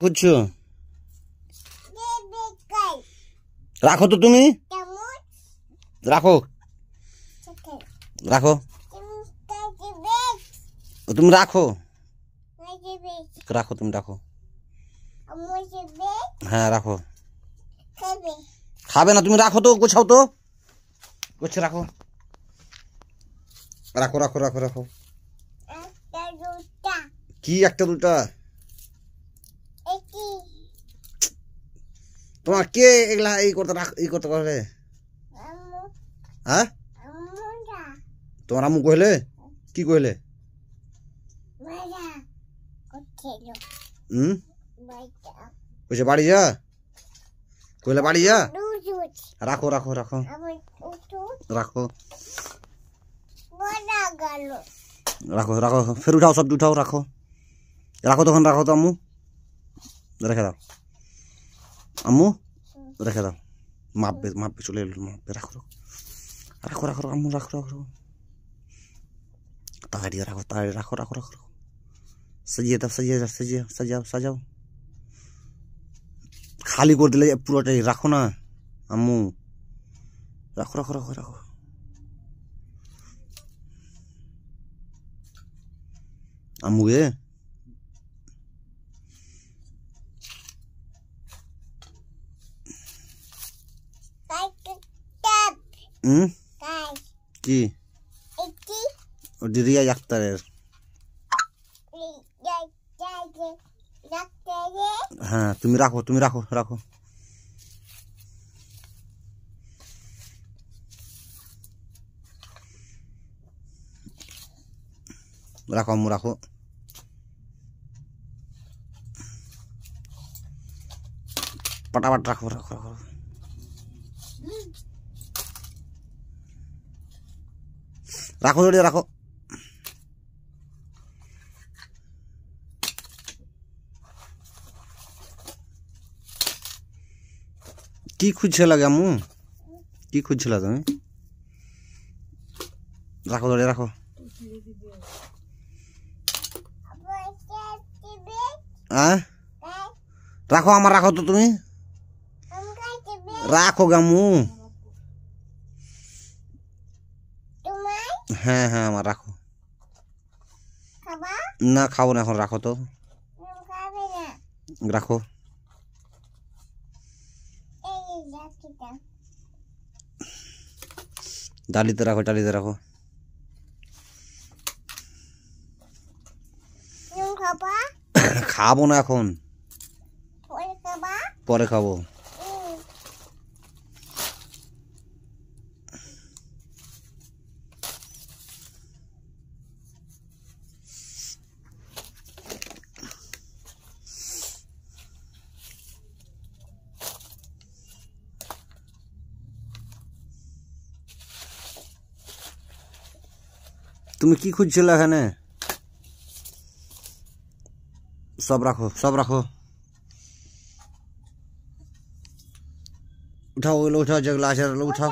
कुछ राखो तो तुम्ही राखो राखो तुम राखो राखो तुम राखो हाँ राखो खाबे ना तुम राखो तो कुछ हो तो कुछ राखो राखो राखो राखो राखो की एक दुटा তোমার কে এগুলা এই করতে এই করতে কইলে হ্যাঁ তোমার আম্মু কইলে কি কইলে কইছে বাড়ি যা কইলে বাড়ি যা রাখো রাখো রাখো রাখো রাখো রাখো फिर उठाओ सब उठाओ রাখো রাখো তখন রাখো তো আম্মু রেখে দাও আম্মু রেখে দাও মাপবে চলে এলো মাপবে রাখো রাখো রাখো রাখো আম্মু রাখো রাখো তাড়াতাড়ি রাখো তাড়াতাড়ি রাখো রাখো রাখো सजिए तब सजिए सजिए सजाओ सजाओ खाली कर दिले पुरोटाई राखो ना আম্মু রাখো রাখো রাখো রাখো আম্মু এ কি রিয়া আক্তারের হ্যাঁ তুমি রাখো রাখো রাখো আম্মু রাখো পটাপট রাখো রাখো রাখো রাখো জড়িয়ে রাখো কি খুঁজছে লাগে আম্মু কি খুঁজছিল তুমি রাখো জড়িয়ে রাখো রাখো আমার রাখো তো তুমি রাখো গামু হ্যাঁ হ্যাঁ আমার রাখো না খাবো না এখন রাখো তো রাখো ডালিতে রাখো ডালিতে রাখো খাবো না এখন পরে খাবো তুমি কি খুঁজছিলে এখানে সব রাখো উঠাও ওগুলো উঠাও যেগুলো আছে উঠাও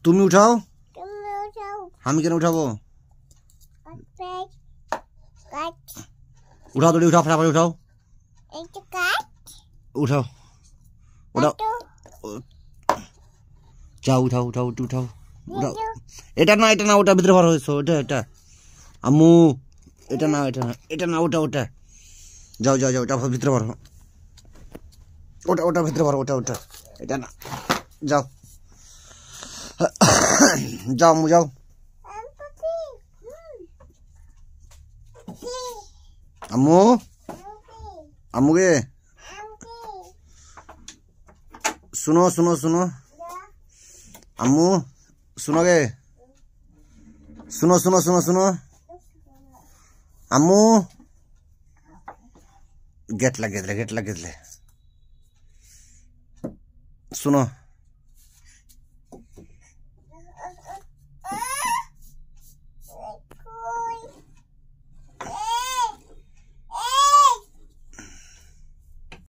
তুমি উঠাও আমি কেন উঠাবো উঠাও তো উঠাও ফটাফট উঠাও উঠাও উঠাও যাও উঠাও উঠাও উঠাও উঠাও এটা না ওটা ভিতরে ভরা হয়েছে এটা আম্মু এটা না ওটা যাও ওটা ভিতরে ভরো ওটা ভিতরে ভরো ওটা এটা না যাও যাও আম্মু যাও আম্মু গে শুনো আম্মু শুনো গে শুনো আম্মু गेटला শুনো